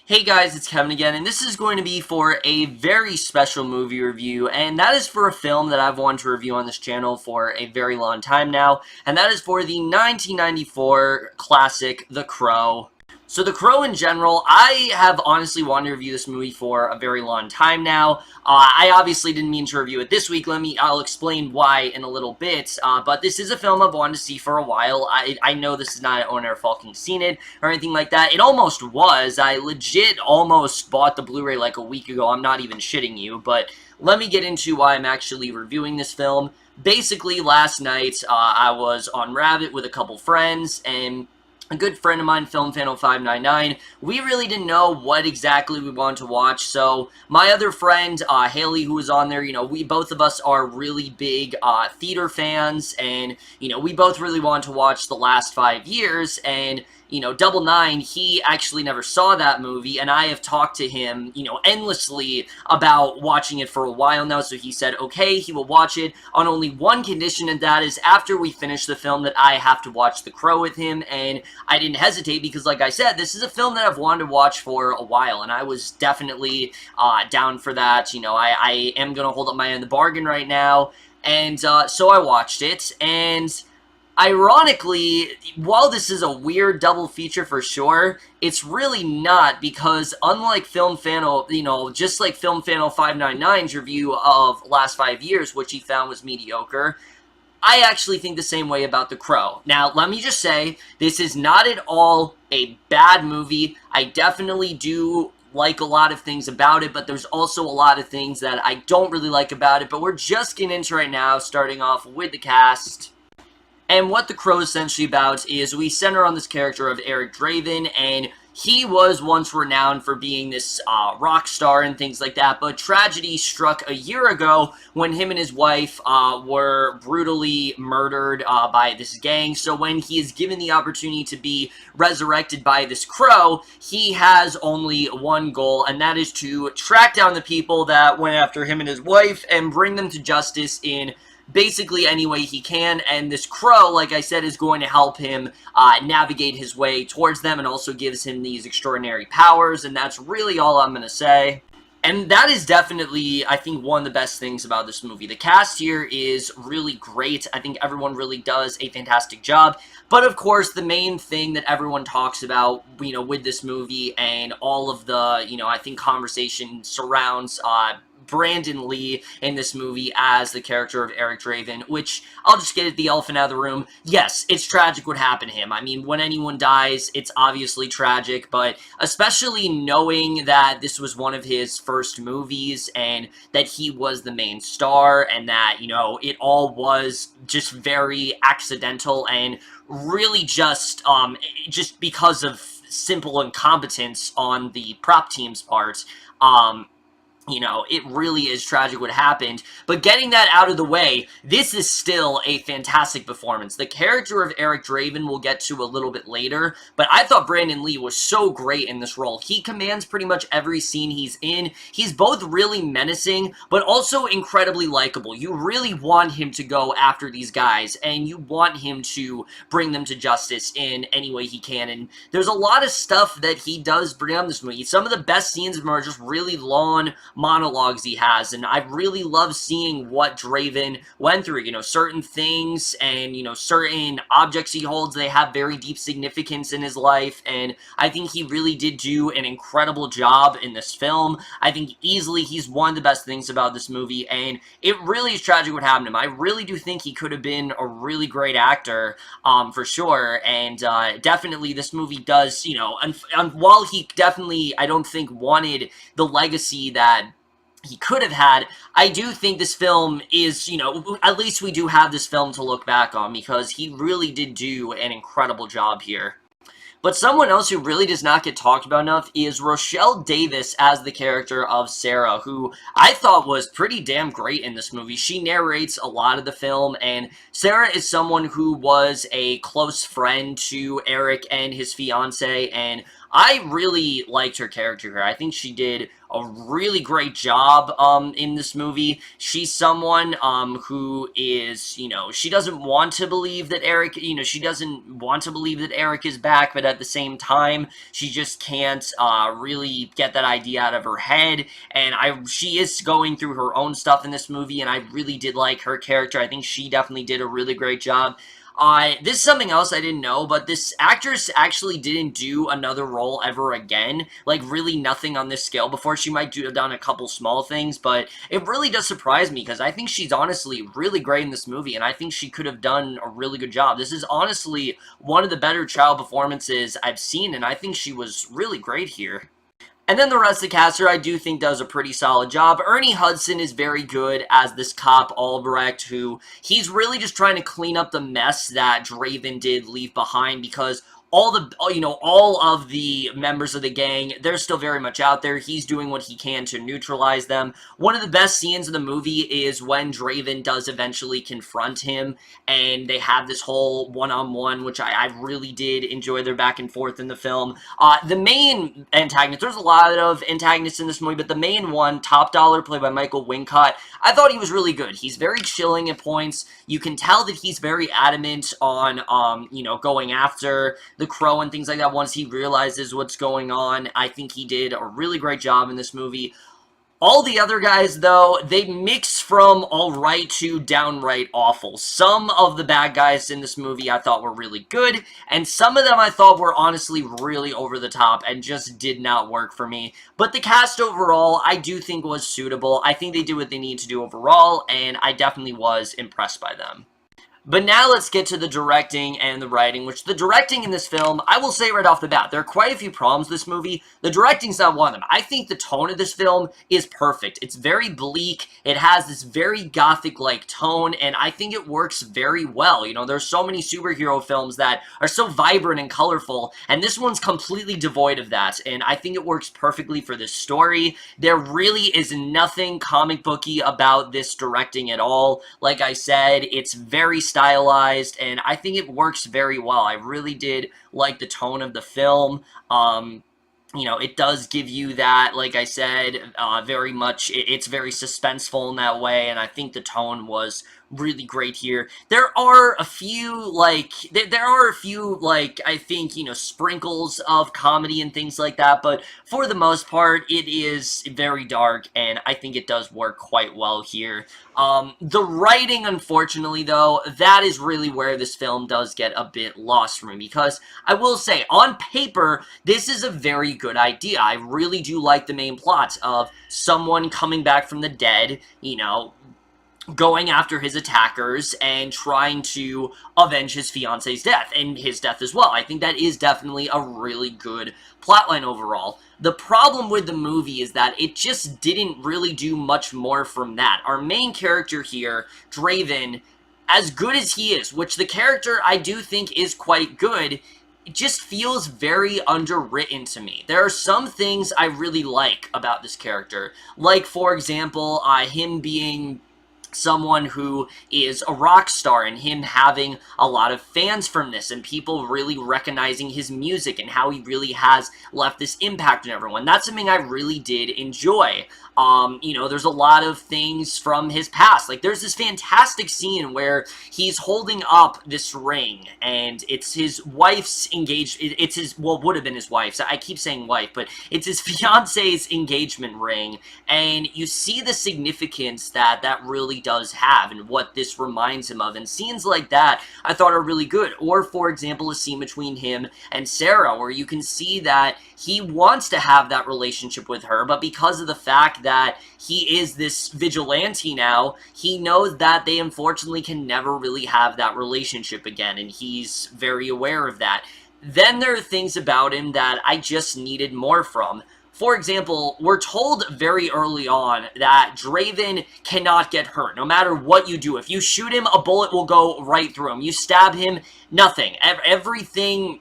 Hey guys, it's Kevin again, and this is going to be for a very special movie review, and that is for a film that I've wanted to review on this channel for a very long time now, and that is for the 1994 classic, The Crow. So The Crow in general, I have honestly wanted to review this movie for a very long time now. I obviously didn't mean to review it this week. I'll explain why in a little bit. But this is a film I've wanted to see for a while. I know this is not an owner of Falk seen it or anything like that. It almost was. I legit almost bought the Blu-ray like a week ago. I'm not even shitting you. But let me get into why I'm actually reviewing this film. Basically, last night I was on Rabbit with a couple friends, and a good friend of mine, Film Fan 599, we really didn't know what exactly we wanted to watch, so my other friend, Haley, who was on there, we both of us are really big theater fans, and, we both really wanted to watch The Last 5 Years, and Double Nine, he actually never saw that movie, and I have talked to him, endlessly about watching it for a while now, so he said, okay, he will watch it on only one condition, and that is after we finish the film that I have to watch The Crow with him, and I didn't hesitate because, like I said, this is a film that I've wanted to watch for a while, and I was definitely down for that. I am going to hold up my end of the bargain right now, and so I watched it, and ironically, while this is a weird double feature for sure, it's really not, because unlike Film Fan, just like Film Fan 599's review of Last 5 Years, which he found was mediocre, I actually think the same way about The Crow. Now, let me just say, this is not at all a bad movie. I definitely do like a lot of things about it, but there's also a lot of things that I don't really like about it, but we're just getting into right now, starting off with the cast. And what The Crow is essentially about is we center on this character of Eric Draven, and he was once renowned for being this rock star and things like that, but tragedy struck a year ago when him and his wife were brutally murdered by this gang. So when he is given the opportunity to be resurrected by this crow, he has only one goal, and that is to track down the people that went after him and his wife and bring them to justice in basically any way he can, and this crow, like I said, is going to help him navigate his way towards them, and also gives him these extraordinary powers, and that's really all I'm going to say. And that is definitely, I think, one of the best things about this movie. The cast here is really great. I think everyone really does a fantastic job. But, of course, the main thing that everyone talks about, with this movie and all of the, I think conversation surrounds Brandon Lee in this movie as the character of Eric Draven, which, I'll just get the elephant out of the room. Yes, it's tragic what happened to him. I mean, when anyone dies, it's obviously tragic, but especially knowing that this was one of his first movies, and that he was the main star, and that, it all was just very accidental, and really just because of simple incompetence on the prop team's part, it really is tragic what happened, but getting that out of the way, this is still a fantastic performance. The character of Eric Draven we'll get to a little bit later, but I thought Brandon Lee was so great in this role. He commands pretty much every scene he's in. He's both really menacing, but also incredibly likable. You really want him to go after these guys, and you want him to bring them to justice in any way he can, and there's a lot of stuff that he does bring up in this movie. Some of the best scenes of him are just really long monologues he has, and I really love seeing what Draven went through. Certain things and, certain objects he holds, they have very deep significance in his life, and I think he really did do an incredible job in this film. I think easily he's one of the best things about this movie, and it really is tragic what happened to him. I really do think he could have been a really great actor, for sure, and definitely this movie does, while he definitely, I don't think, wanted the legacy that he could have had, I do think this film is, at least we do have this film to look back on, because he really did do an incredible job here. But someone else who really does not get talked about enough is Rochelle Davis as the character of Sarah, who I thought was pretty damn great in this movie. She narrates a lot of the film, and Sarah is someone who was a close friend to Eric and his fiance, and I really liked her character here. I think she did a really great job in this movie. She's someone who is, she doesn't want to believe that Eric, she doesn't want to believe that Eric is back, but at the same time, she just can't really get that idea out of her head. And she is going through her own stuff in this movie, and I really did like her character. I think she definitely did a really great job. This is something else I didn't know, but this actress actually didn't do another role ever again. Like, really nothing on this scale before. She might have done a couple small things, but it really does surprise me, because I think she's honestly really great in this movie, and I think she could have done a really good job. This is honestly one of the better child performances I've seen, and I think she was really great here. And then the rest of the cast here, I do think does a pretty solid job. Ernie Hudson is very good as this cop Albrecht, who he's really just trying to clean up the mess that Draven did leave behind, because all of the members of the gang, they're still very much out there. He's doing what he can to neutralize them. One of the best scenes in the movie is when Draven does eventually confront him, and they have this whole one-on-one, which I really did enjoy their back and forth in the film. The main antagonist, there's a lot of antagonists in this movie, but the main one, Top Dollar, played by Micheal Wincott, I thought he was really good. He's very chilling at points. You can tell that he's very adamant on, going after the Crow and things like that once he realizes what's going on. I think he did a really great job in this movie. All the other guys, though, they mix from alright to downright awful. Some of the bad guys in this movie I thought were really good, and some of them I thought were honestly really over the top and just did not work for me. But the cast overall, I do think was suitable. I think they did what they need to do overall, and I definitely was impressed by them. But now let's get to the directing and the writing, which the directing in this film, I will say right off the bat, there are quite a few problems with this movie. The directing's not one of them. I think the tone of this film is perfect. It's very bleak. It has this very gothic-like tone, and I think it works very well. There's so many superhero films that are so vibrant and colorful, and this one's completely devoid of that, and I think it works perfectly for this story. There really is nothing comic booky about this directing at all. Like I said, it's very stylized, and I think it works very well. I really did like the tone of the film. It does give you that, like I said, very much, it's very suspenseful in that way, and I think the tone was really great here. There are a few, I think, sprinkles of comedy and things like that, but for the most part, it is very dark, and I think it does work quite well here. The writing, unfortunately, though, that is really where this film does get a bit lost for me, because I will say, on paper, this is a very good idea. I really do like the main plot of someone coming back from the dead, going after his attackers and trying to avenge his fiance's death, and his death as well. I think that is definitely a really good plotline overall. The problem with the movie is that it just didn't really do much more from that. Our main character here, Draven, as good as he is, which the character I do think is quite good, it just feels very underwritten to me. There are some things I really like about this character, like, for example, him being someone who is a rock star, and him having a lot of fans from this, and people really recognizing his music and how he really has left this impact on everyone. That's something I really did enjoy. There's a lot of things from his past. Like, there's this fantastic scene where he's holding up this ring, and it's his wife's would have been his wife's. I keep saying wife, but it's his fiance's engagement ring, and you see the significance that really does have, and what this reminds him of, and scenes like that I thought are really good. Or, for example, a scene between him and Sarah, where you can see that he wants to have that relationship with her, but because of the fact that he is this vigilante now, he knows that they unfortunately can never really have that relationship again, and he's very aware of that. Then there are things about him that I just needed more from. For example, we're told very early on that Draven cannot get hurt, no matter what you do. If you shoot him, a bullet will go right through him. You stab him, nothing. Everything,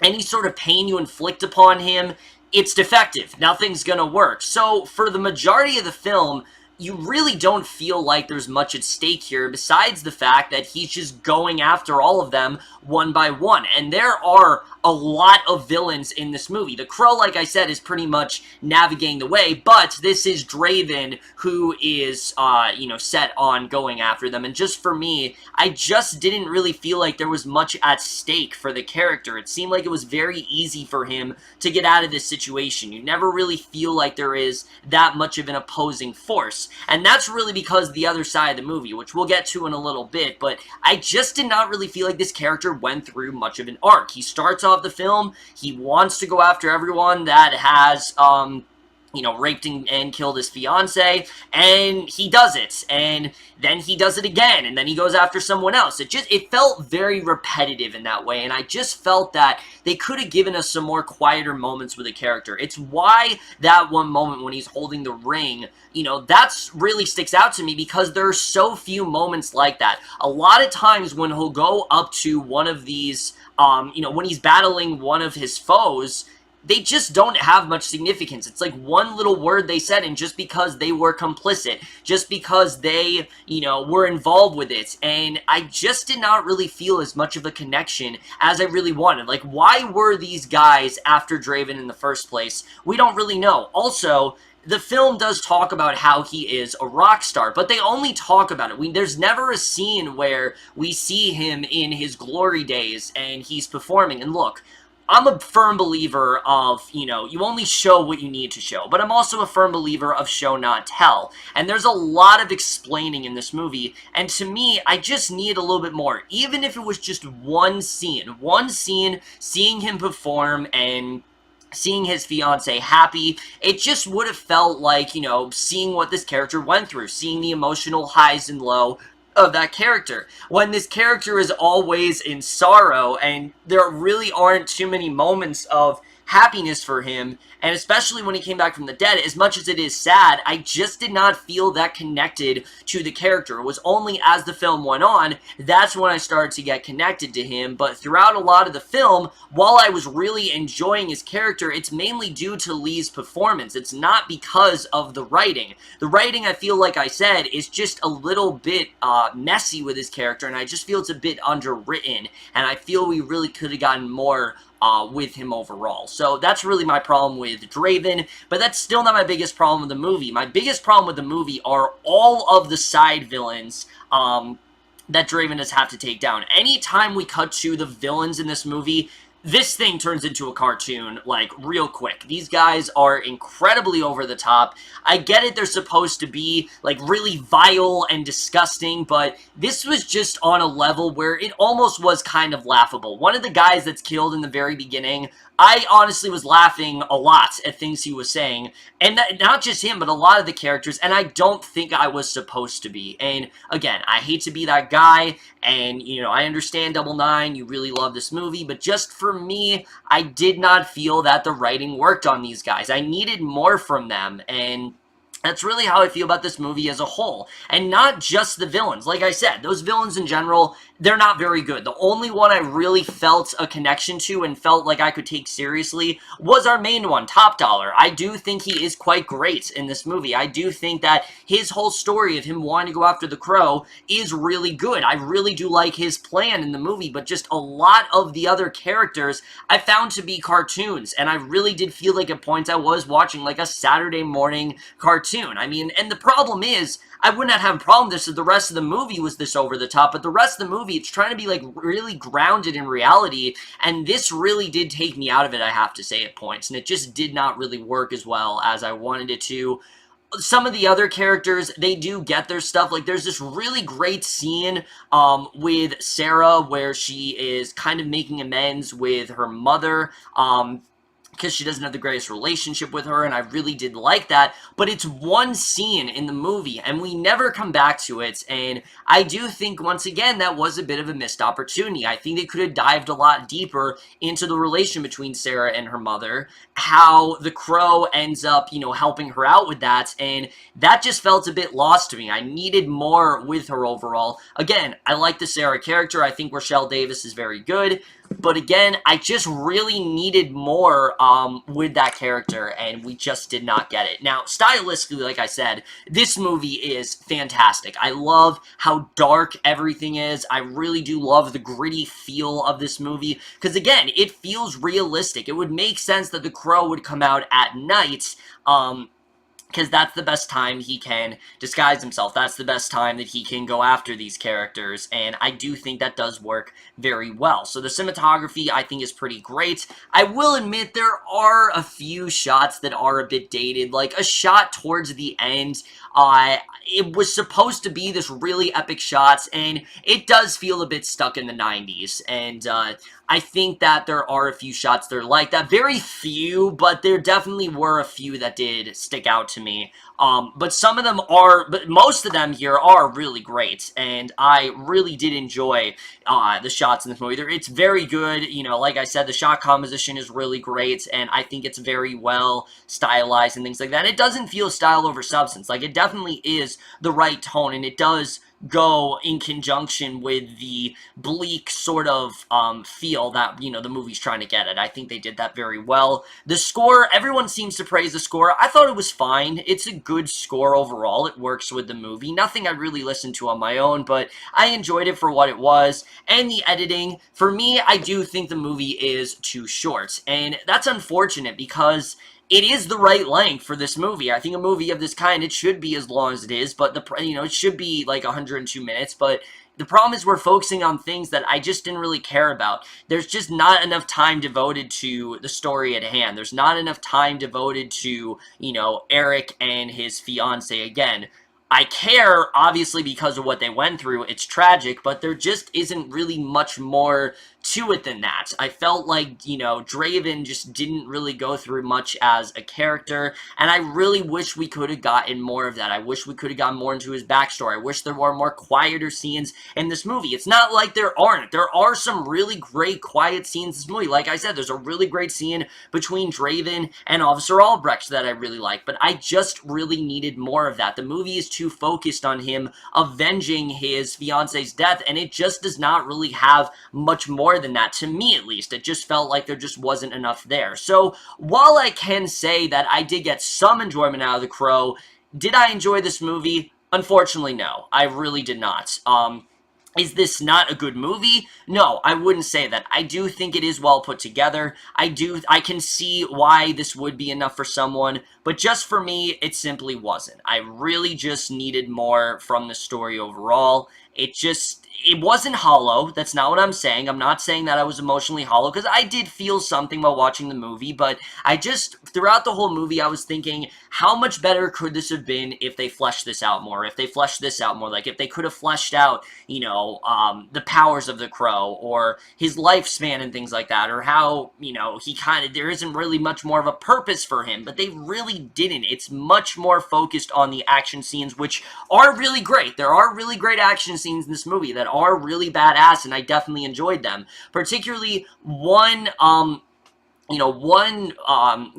any sort of pain you inflict upon him, it's defective. Nothing's gonna work. So, for the majority of the film, you really don't feel like there's much at stake here, besides the fact that he's just going after all of them one by one. And there are a lot of villains in this movie. The Crow, like I said, is pretty much navigating the way, but this is Draven who is, you know, set on going after them. And just for me, I just didn't really feel like there was much at stake for the character. It seemed like it was very easy for him to get out of this situation. You never really feel like there is that much of an opposing force. And that's really because the other side of the movie, which we'll get to in a little bit, but I just did not really feel like this character went through much of an arc. He starts off the film, he wants to go after everyone that has, you know, raped and killed his fiance, and he does it, and then he does it again, and then he goes after someone else. It felt very repetitive in that way, and I just felt that they could have given us some more quieter moments with the character. It's why that one moment when he's holding the ring, you know, that's really sticks out to me, because there are so few moments like that. A lot of times when he'll go up to one of these, you know, when he's battling one of his foes, they just don't have much significance. It's like one little word they said, and just because they were complicit, just because they, you know, were involved with it, and I just did not really feel as much of a connection as I really wanted. Like, why were these guys after Draven in the first place? We don't really know. Also, the film does talk about how he is a rock star, but they only talk about it. There's never a scene where we see him in his glory days and he's performing. And look, I'm a firm believer of, you know, you only show what you need to show, but I'm also a firm believer of show not tell, and there's a lot of explaining in this movie, and to me, I just need a little bit more, even if it was just one scene, seeing him perform and seeing his fiance happy. It just would have felt like, you know, seeing what this character went through, seeing the emotional highs and lows of that character, when this character is always in sorrow, and there really aren't too many moments of happiness for him, and especially when he came back from the dead. As much as it is sad, I just did not feel that connected to the character. It was only as the film went on, that's when I started to get connected to him, but throughout a lot of the film, while I was really enjoying his character, it's mainly due to Lee's performance. It's not because of the writing. The writing, I feel like I said, is just a little bit messy with his character, and I just feel it's a bit underwritten, and I feel we really could have gotten more with him overall. So that's really my problem with Draven, but that's still not my biggest problem with the movie. My biggest problem with the movie are all of the side villains that Draven does have to take down. Anytime we cut to the villains in this movie, this thing turns into a cartoon, like, real quick. These guys are incredibly over the top. I get it, they're supposed to be, like, really vile and disgusting, but this was just on a level where it almost was kind of laughable. One of the guys that's killed in the very beginning, I honestly was laughing a lot at things he was saying, and not just him, but a lot of the characters, and I don't think I was supposed to be. And again, I hate to be that guy, and, you know, I understand Double Nine, you really love this movie, but just for me, I did not feel that the writing worked on these guys. I needed more from them, and that's really how I feel about this movie as a whole. And not just the villains. Like I said, those villains in general, they're not very good. The only one I really felt a connection to and felt like I could take seriously was our main one, Top Dollar. I do think he is quite great in this movie. I do think that his whole story of him wanting to go after the Crow is really good. I really do like his plan in the movie, but just a lot of the other characters I found to be cartoons, and I really did feel like at points I was watching like a Saturday morning cartoon. I mean, and the problem is, I would not have a problem with this if the rest of the movie was this over the top, but the rest of the movie, it's trying to be, like, really grounded in reality, and this really did take me out of it, I have to say, at points, and it just did not really work as well as I wanted it to. Some of the other characters, they do get their stuff. Like, there's this really great scene with Sarah where she is kind of making amends with her mother, because she doesn't have the greatest relationship with her, and I really did like that, but it's one scene in the movie, and we never come back to it, and I do think, once again, that was a bit of a missed opportunity. I think they could have dived a lot deeper into the relation between Sarah and her mother, how the Crow ends up, you know, helping her out with that, and that just felt a bit lost to me. I needed more with her overall. Again, I like the Sarah character. I think Rochelle Davis is very good, but again, I just really needed more with that character, and we just did not get it. Now, stylistically, like I said, this movie is fantastic. I love how dark everything is. I really do love the gritty feel of this movie, because again, it feels realistic. It would make sense that the Crow would come out at night, because that's the best time he can disguise himself. That's the best time that he can go after these characters, and I do think that does work very well. So the cinematography, I think, is pretty great. I will admit there are a few shots that are a bit dated, like a shot towards the end. It was supposed to be this really epic shots, and it does feel a bit stuck in the 90s, and I think that there are a few shots that are like that. Very few, but there definitely were a few that did stick out to me. But some of them are, but most of them here are really great, and I really did enjoy the shots in this movie. It's very good, you know, like I said, the shot composition is really great, and I think it's very well stylized and things like that. It doesn't feel style over substance. Like, it definitely is the right tone, and it does go in conjunction with the bleak sort of feel that, you know, the movie's trying to get at. I think they did that very well. The score, everyone seems to praise the score. I thought it was fine. It's a good score overall. It works with the movie. Nothing I really listened to on my own, but I enjoyed it for what it was. And the editing, for me, I do think the movie is too short. And that's unfortunate because it is the right length for this movie. I think a movie of this kind, it should be as long as it is, but it should be like 102 minutes, but the problem is we're focusing on things that I just didn't really care about. There's just not enough time devoted to the story at hand. There's not enough time devoted to, you know, Eric and his fiance again. I care, obviously, because of what they went through. It's tragic, but there just isn't really much more to it than that. I felt like, you know, Draven just didn't really go through much as a character, and I really wish we could have gotten more of that. I wish we could have gotten more into his backstory. I wish there were more quieter scenes in this movie. It's not like there aren't. There are some really great quiet scenes in this movie. Like I said, there's a really great scene between Draven and Officer Albrecht that I really like, but I just really needed more of that. The movie is too focused on him avenging his fiance's death, and it just does not really have much more than that, to me at least. It just felt like there just wasn't enough there. So while I can say that I did get some enjoyment out of The Crow, did I enjoy this movie? Unfortunately, no. I really did not. Is this not a good movie? No, I wouldn't say that. I do think it is well put together. I can see why this would be enough for someone, but just for me, it simply wasn't. I really just needed more from the story overall. It wasn't hollow. That's not what I'm saying. I'm not saying that I was emotionally hollow, because I did feel something while watching the movie, but throughout the whole movie, I was thinking, how much better could this have been if they fleshed this out more? If they fleshed this out more? Like, if they could have fleshed out, you know, the powers of the Crow, or his lifespan and things like that, or how, you know, there isn't really much more of a purpose for him, but they really didn't. It's much more focused on the action scenes, which are really great. There are really great action scenes in this movie that are really badass, and I definitely enjoyed them. Particularly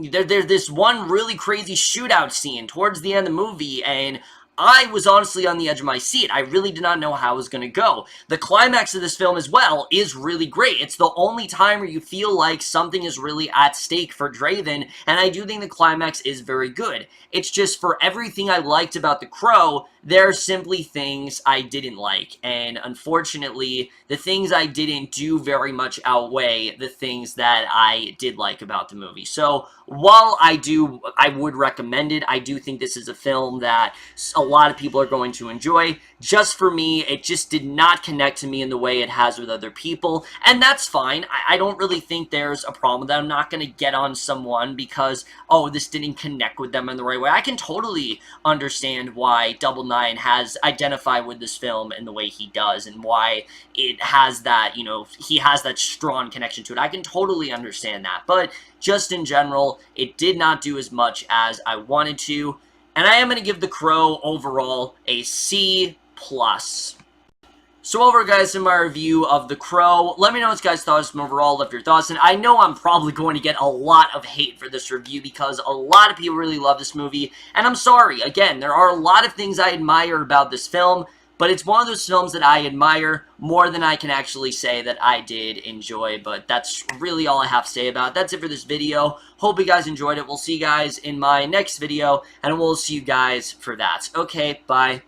there's this one really crazy shootout scene towards the end of the movie, and I was honestly on the edge of my seat. I really did not know how it was going to go. The climax of this film as well is really great. It's the only time where you feel like something is really at stake for Draven, and I do think the climax is very good. It's just, for everything I liked about The Crow, there are simply things I didn't like, and unfortunately, the things I didn't do very much outweigh the things that I did like about the movie. So, while I would recommend it, I do think this is a film that a lot of people are going to enjoy. Just for me, it just did not connect to me in the way it has with other people, and that's fine. I don't really think there's a problem with that. I'm not going to get on someone because, oh, this didn't connect with them in the right way. I can totally understand why Double Nine has identified with this film in the way he does, and why it has that, you know, he has that strong connection to it. I can totally understand that, but just in general, it did not do as much as I wanted to, and I am going to give The Crow overall a C+. So over, guys, in my review of The Crow, let me know what you guys thought of this overall, left your thoughts, and I know I'm probably going to get a lot of hate for this review because a lot of people really love this movie, and I'm sorry. Again, there are a lot of things I admire about this film, but it's one of those films that I admire more than I can actually say that I did enjoy, but that's really all I have to say about it. That's it for this video. Hope you guys enjoyed it. We'll see you guys in my next video, and we'll see you guys for that. Okay, bye.